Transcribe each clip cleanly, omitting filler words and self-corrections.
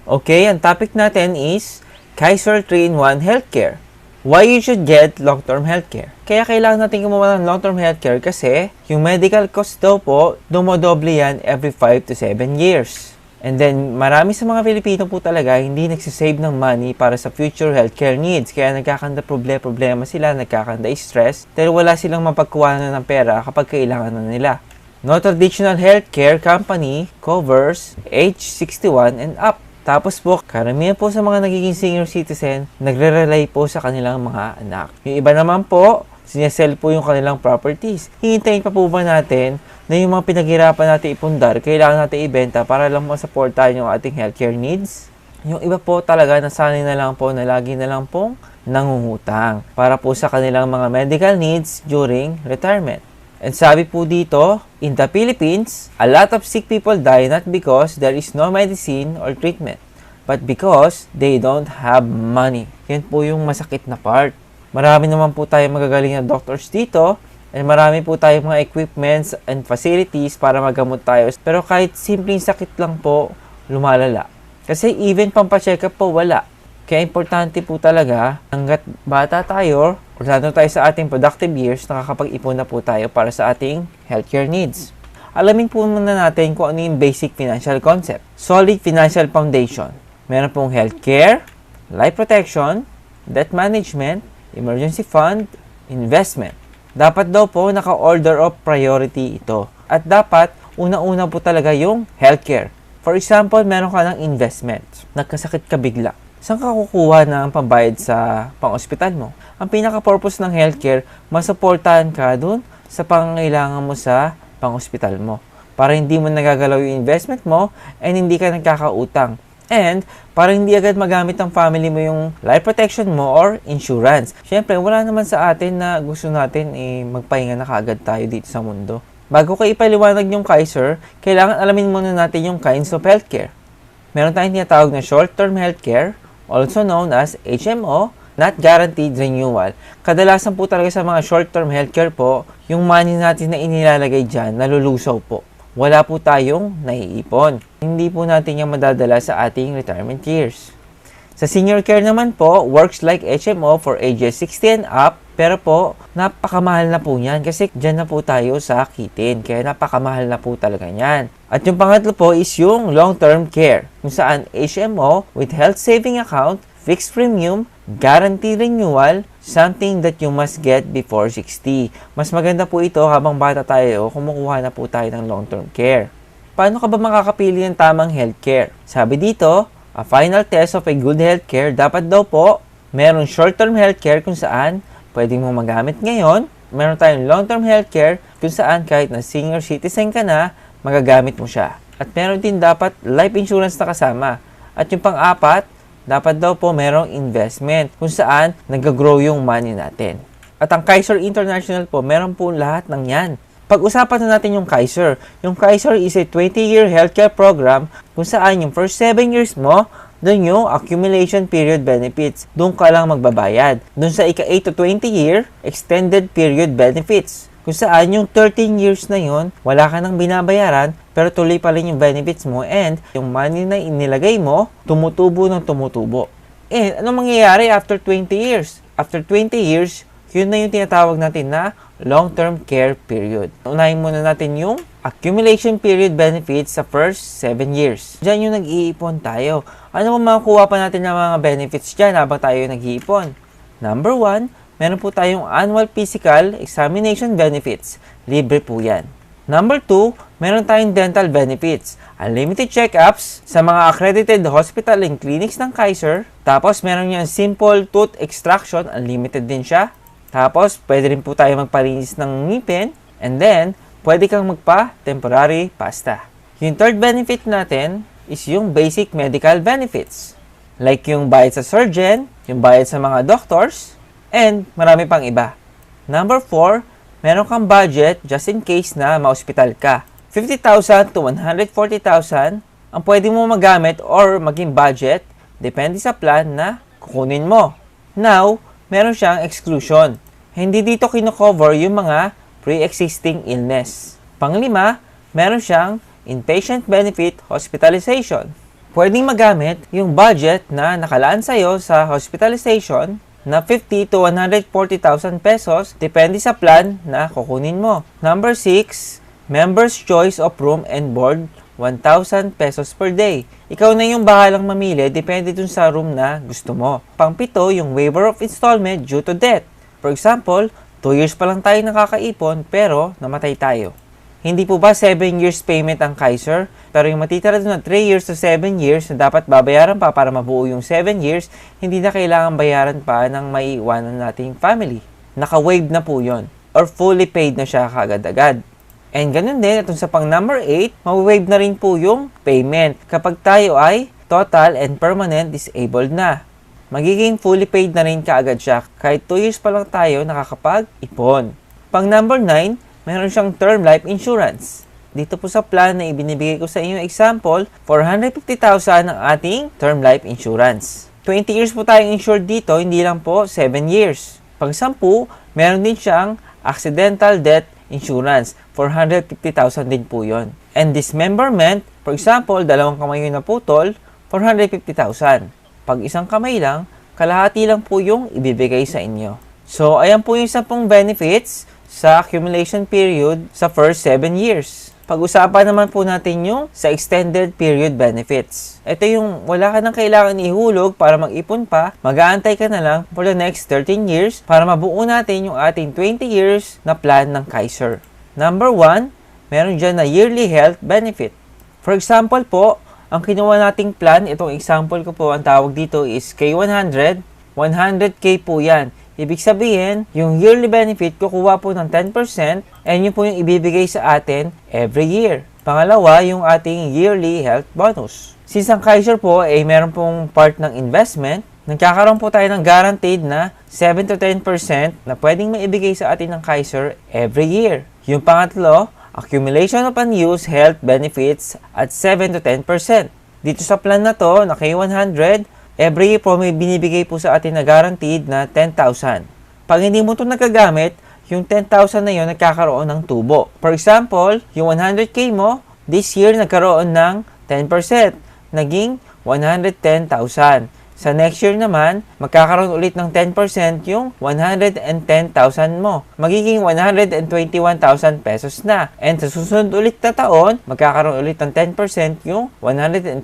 Okay, ang topic natin is Kaiser 3-in-1 Healthcare. Why you should get long-term healthcare? Kaya kailangan natin gumawa ng long-term healthcare kasi yung medical cost daw po, dumodoble yan every 5 to 7 years. And then, marami sa mga Pilipino po talaga hindi nagsisave ng money para sa future healthcare needs. Kaya nagkakanda problema sila, nagkakanda stress, dahil wala silang mapagkuhanan ng pera kapag kailangan na nila. No traditional healthcare company covers age 61 and up. Tapos po, karamihan po sa mga nagiging senior citizen, nagre-rely po sa kanilang mga anak. Yung iba naman po, sinesell po yung kanilang properties. Hihintayin pa po ba natin na yung mga pinaghirapan natin ipundar, kailangan natin ibenta para lang masuportahan yung ating healthcare needs? Yung iba po talaga, nasanay na lang po na lagi na lang pong nangungutang para po sa kanilang mga medical needs during retirement. And sabi po dito, in the Philippines, a lot of sick people die not because there is no medicine or treatment, but because they don't have money. Yan po yung masakit na part. Marami naman po tayong magagaling na doctors dito, and marami po tayong mga equipments and facilities para magamot tayo. Pero kahit simpleng sakit lang po, lumalala. Kasi even pampacheck up po, wala. Kaya importante po talaga, hanggat bata tayo, o lalo tayo sa ating productive years, nakakapag-ipon na po tayo para sa ating healthcare needs. Alamin po muna natin kung ano yung basic financial concept. Solid financial foundation. Meron pong healthcare, life protection, debt management, emergency fund, investment. Dapat daw po naka-order of priority ito. At dapat, una-una po talaga yung healthcare. For example, meron ka ng investment. Nagkasakit ka bigla. Saan ka kukuha ng pambayad sa pang-ospital mo? Ang pinaka-purpose ng healthcare, masuportahan ka dun sa pangangailangan mo sa pang-ospital mo. Para hindi mo nagagalaw yung investment mo and hindi ka nagkakautang. And para hindi agad magamit ng family mo yung life protection mo or insurance. Siyempre, wala naman sa atin na gusto natin magpahinga na kaagad tayo dito sa mundo. Bago ka ipaliwanag yung Kaiser, kailangan alamin muna natin yung kinds of healthcare. Meron tayong tinatawag na short-term healthcare, also known as HMO, not guaranteed renewal. Kadalasan po talaga sa mga short-term healthcare po, yung money natin na inilalagay dyan, nalulusaw po. Wala po tayong naiipon. Hindi po natin yung madadala sa ating retirement years. Sa senior care naman po, works like HMO for ages 60 and up, pero po, napakamahal na po yan kasi dyan na po tayo sa kitin. Kaya napakamahal na po talaga yan. At yung pangatlo po is yung long-term care, kung saan HMO with health saving account, fixed premium, guaranteed renewal, something that you must get before 60. Mas maganda po ito habang bata tayo, kumukuha na po tayo ng long-term care. Paano ka ba makakapili ng tamang healthcare? Sabi dito, a final test of a good healthcare, dapat daw po, meron short-term healthcare kung saan pwede mo magamit ngayon, meron tayong long-term healthcare kung saan kahit na senior citizen ka na, magagamit mo siya. At meron din dapat life insurance na kasama. At yung pang-apat, dapat daw po merong investment kung saan nag-grow yung money natin. At ang Kaiser International po, meron po lahat ng yan. Pag-usapan na natin yung Kaiser. Yung Kaiser is a 20-year healthcare program kung saan yung first 7 years mo, doon yung accumulation period benefits. Doon ka lang magbabayad. Doon sa ika-8 to 20 year, extended period benefits. Kung saan yung 13 years na yun, wala ka nang binabayaran, pero tuloy pa rin yung benefits mo and yung money na inilagay mo, tumutubo ng tumutubo. And anong mangyayari after 20 years? After 20 years, yun na yung tinatawag natin na long-term care period. Unahin muna natin yung accumulation period benefits sa first 7 years. Diyan yung nag-iipon tayo. Ano mo makukuha pa natin ng mga benefits dyan habang tayo nag-iipon? Number 1, meron po tayong annual physical examination benefits. Libre po yan. Number 2, meron tayong dental benefits. Unlimited check-ups sa mga accredited hospital and clinics ng Kaiser. Tapos meron yung simple tooth extraction. Unlimited din siya. Tapos pwede rin po tayo magpalinis ng ngipin. And then, pwede kang magpa-temporary pasta. Yung third benefit natin is yung basic medical benefits. Like yung bayad sa surgeon, yung bayad sa mga doctors, and marami pang iba. Number 4, meron kang budget just in case na ma-hospital ka. 50,000 to 140,000 ang pwede mo magamit or maging budget depende sa plan na kukunin mo. Now, meron siyang exclusion. Hindi dito kino-cover yung mga pre-existing illness. Panglima, meron siyang inpatient benefit hospitalization. pwedeng magamit yung budget na nakalaan sa'yo sa hospitalization na 50 to 140,000 pesos depende sa plan na kukunin mo. Number 6, member's choice of room and board, 1,000 pesos per day. Ikaw na yung bahalang mamili, depende dun sa room na gusto mo. Pang-pito, yung waiver of installment due to death. For example, 2 years pa lang tayo nakakaipon pero namatay tayo. Hindi po ba 7 years payment ang Kaiser? Pero yung matitira doon na 3 years to 7 years na dapat babayaran pa para mabuo yung 7 years, hindi na kailangan bayaran pa ng maiiwanan nating family. Naka-waive na po yon or fully paid na siya kagad-agad. And ganun din, itong sa pang number 8, ma-waive na rin po yung payment kapag tayo ay total and permanent disabled na. Magiging fully paid na rin kaagad siya kahit 2 years pa lang tayo nakakapag-ipon. Pang number 9, meron siyang term life insurance. Dito po sa plan na ibinibigay ko sa inyo example, 450,000 ang ating term life insurance. 20 years po tayong insured dito, hindi lang po 7 years. Pag 10, meron din siyang accidental death insurance. 450,000 din po yon. And dismemberment, for example, 2 kamay yung naputol, 450,000. Pag 1 kamay lang, kalahati lang po yung ibibigay sa inyo. So, ayan po yung 10 benefits sa accumulation period sa first 7 years. Pag-usapan naman po natin yung sa extended period benefits. Ito yung wala ka nang kailangan ihulog para mag-ipon pa, mag-aantay ka na lang for the next 13 years para mabuo natin yung ating 20 years na plan ng Kaiser. Number 1, meron dyan na yearly health benefit. For example po, ang kinuha nating plan, itong example ko po, ang tawag dito is K100, 100K po yan. Ibig sabihin, yung yearly benefit kukuha po ng 10% and yun po yung ibibigay sa atin every year. Pangalawa, yung ating yearly health bonus. Since ang Kaiser po ay meron pong part ng investment, nagkakaroon po tayo ng guaranteed na 7 to 10% na pwedeng maibigay sa atin ng Kaiser every year. Yung pangatlo, accumulation of unused health benefits at 7 to 10%. Dito sa plan na to, na K100, every year po may binibigay po sa atin na guaranteed na 10,000. Pag hindi mo ito nagagamit, yung 10,000 na yun nagkakaroon ng tubo. For example, yung 100K mo, this year nagkaroon ng 10%. Naging 110,000. Sa next year naman, magkakaroon ulit ng 10% yung 110,000 mo. Magiging 121,000 pesos na. And sa susunod ulit na taon, magkakaroon ulit ng 10% yung 121,000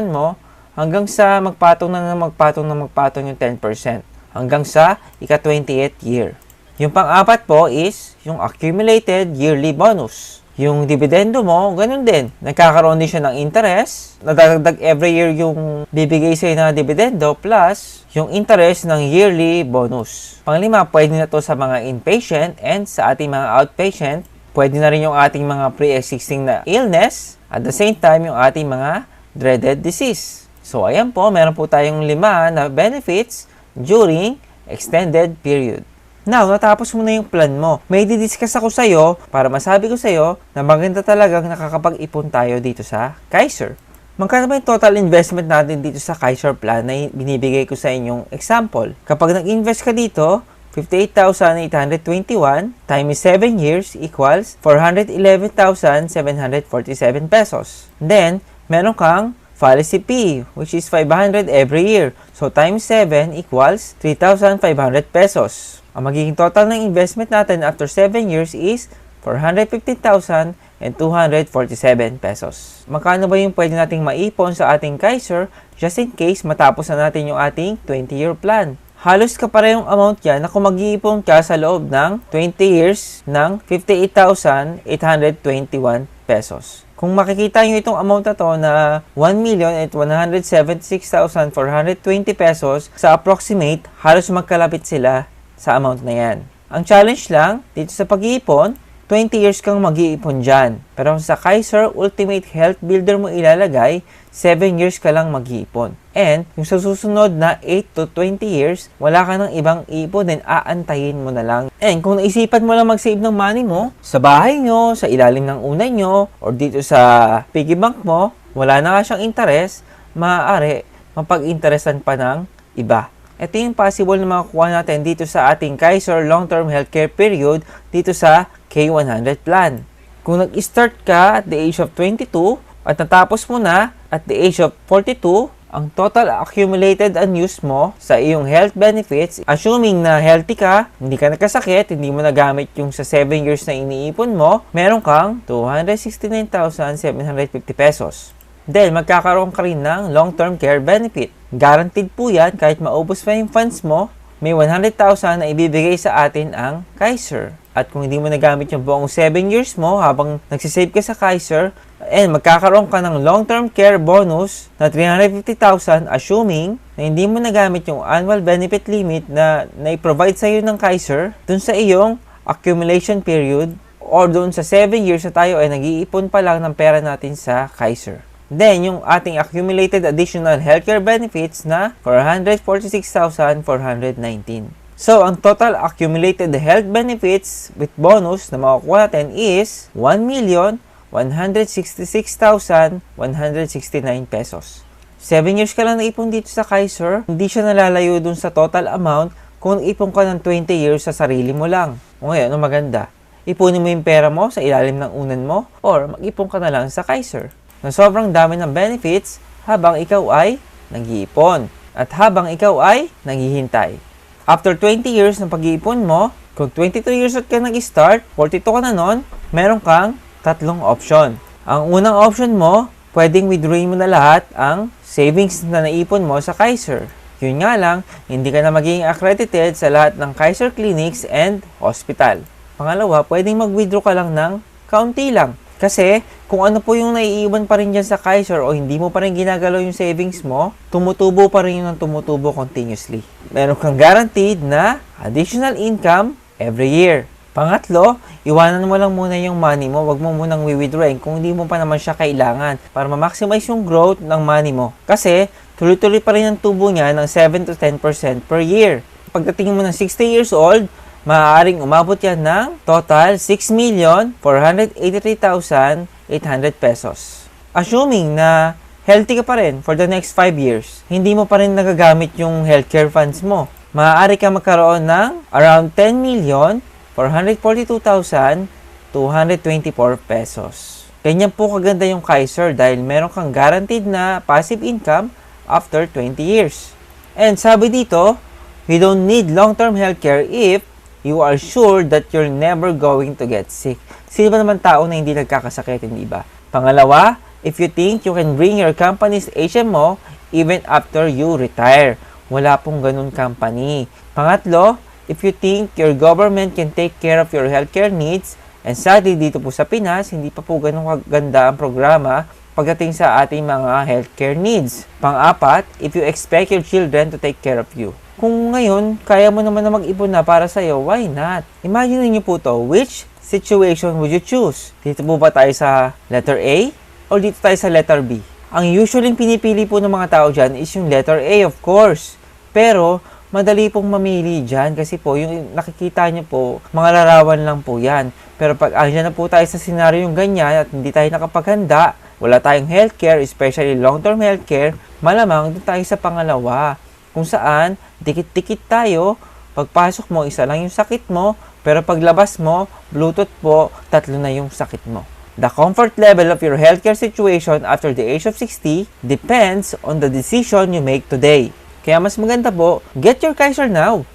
mo hanggang sa magpatong yung 10%. Hanggang sa ika-28th year. Yung pang-apat po is yung accumulated yearly bonus. Yung dividendo mo, ganun din. Nagkakaroon din siya ng interest. Nadagdag every year yung bibigay sa'yo na dividendo plus yung interest ng yearly bonus. Panglima, pwede na to sa mga inpatient and sa ating mga outpatient. Pwede na rin yung ating mga pre-existing na illness. At the same time, yung ating mga dreaded disease. So, ayan po, meron po tayong 5 na benefits during extended period. Now, natapos mo na yung plan mo. May didiscuss ako sa'yo para masabi ko sa'yo na maganda talagang nakakapag-ipon tayo dito sa Kaiser. Magkano ba yung total investment natin dito sa Kaiser plan na binibigay ko sa inyong example? Kapag nag-invest ka dito, 58,821 times 7 years equals 411,747 pesos. Then, meron kang policy P, which is 500 every year. So, times 7 equals 3,500 pesos. Ang magiging total ng investment natin after 7 years is 415,247 pesos. Magkano ba yung pwede nating maipon sa ating Kaiser just in case matapos na natin yung ating 20-year plan? Halos kaparehong amount yan na kung mag-iipon ka sa loob ng 20 years ng 58,821 pesos. Kung makikita nyo itong amount na to na 1,176,420 pesos sa approximate, halos magkalapit sila sa amount na yan. Ang challenge lang, dito sa pag-iipon, 20 years kang mag-iipon dyan. Pero sa Kaiser Ultimate Health Builder mo ilalagay, 7 years ka lang mag-iipon. And yung sa susunod na 8 to 20 years, wala ka ng ibang ipon, then aantayin mo na lang. And kung naisipan mo lang mag-save ng money mo, sa bahay nyo, sa ilalim ng unay nyo, or dito sa piggy bank mo, wala na nga siyang interest, maaari mapag-interesan pa ng iba. Ito yung possible na makukuha natin dito sa ating Kaiser Long-Term Healthcare Period dito sa K100 Plan. Kung nag-start ka at the age of 22, at natapos mo na at the age of 42, ang total accumulated unused mo sa iyong health benefits, assuming na healthy ka, hindi ka nagkasakit, hindi mo nagamit yung sa 7 years na iniipon mo, meron kang 269,750 pesos. Then, magkakaroon ka rin ng long-term care benefit. Guaranteed po yan kahit maubos pa yung funds mo, may 100,000 na ibibigay sa atin ang Kaiser. At kung hindi mo nagamit yung buong 7 years mo habang nagsisave ka sa Kaiser, and magkakaroon ka ng long-term care bonus na 350,000 assuming na hindi mo nagamit yung annual benefit limit na i-provide sa iyo ng Kaiser dun sa iyong accumulation period or dun sa 7 years na tayo ay nag-iipon pa lang ng pera natin sa Kaiser. Then, yung ating accumulated additional healthcare benefits na 446,419. So, ang total accumulated health benefits with bonus na makukuha natin is 1,166,169 pesos. 7 years ka lang naipon dito sa Kaiser, hindi siya nalalayo dun sa total amount kung ipon ka ng 20 years sa sarili mo lang. O ngayon, ano maganda? Ipunin mo yung pera mo sa ilalim ng unan mo or mag-ipon ka na lang sa Kaiser na sobrang dami ng benefits habang ikaw ay nag-iipon at habang ikaw ay naghihintay. After 20 years ng pag-iipon mo, kung 22 years old ka nag-start, 42 ka na nun, meron kang tatlong option. Ang unang option mo, pwedeng withdrawin mo na lahat ang savings na naipon mo sa Kaiser. Yun nga lang, hindi ka na magiging accredited sa lahat ng Kaiser clinics and hospital. Pangalawa, pwedeng mag-withdraw ka lang ng kaunti lang. Kasi, kung ano po yung naiiwan pa rin dyan sa Kaiser o hindi mo pa rin ginagalaw yung savings mo, tumutubo pa rin yung tumutubo continuously. Meron kang guaranteed na additional income every year. Pangatlo, iwanan mo lang muna yung money mo, wag mo munang withdrawin kung hindi mo pa naman siya kailangan para ma-maximize yung growth ng money mo. Kasi, tuloy-tuloy pa rin ang tubo niya ng 7 to 10% per year. Pagdating mo ng 60 years old, maaaring umabot yan ng total 6,483,800 pesos. Assuming na healthy ka pa rin for the next 5 years, hindi mo pa rin nagagamit yung healthcare funds mo, maaari ka magkaroon ng around 10,442,224 pesos. Ganyan po kaganda yung Kaiser dahil meron kang guaranteed na passive income after 20 years. And sabi dito, you don't need long-term healthcare if you are sure that you're never going to get sick. Sino ba naman tao na hindi nagkakasakit, hindi ba? Pangalawa, if you think you can bring your company's HMO even after you retire. Wala pong ganun company. Pangatlo, if you think your government can take care of your healthcare needs, and sadly dito po sa Pinas, hindi pa po ganun kaganda ang programa pagdating sa ating mga healthcare needs. Pang-apat, if you expect your children to take care of you. Kung ngayon, kaya mo naman na mag-ipon na para sa'yo, why not? Imagine niyo po to, which situation would you choose? Dito po ba tayo sa letter A o dito tayo sa letter B? Ang usually pinipili po ng mga tao dyan is yung letter A, of course. Pero, madali pong mamili dyan kasi po, yung nakikita niyo po, mga larawan lang po yan. Pero pag andyan na po tayo sa senaryo yung ganyan at hindi tayo nakapaghanda, wala tayong healthcare, especially long-term healthcare, malamang doon tayo sa pangalawa. Kung saan, dikit-dikit tayo, pagpasok mo, isa lang yung sakit mo, pero paglabas mo, Bluetooth po, 3 na yung sakit mo. The comfort level of your healthcare situation after the age of 60 depends on the decision you make today. Kaya mas maganda po, get your Kaiser now.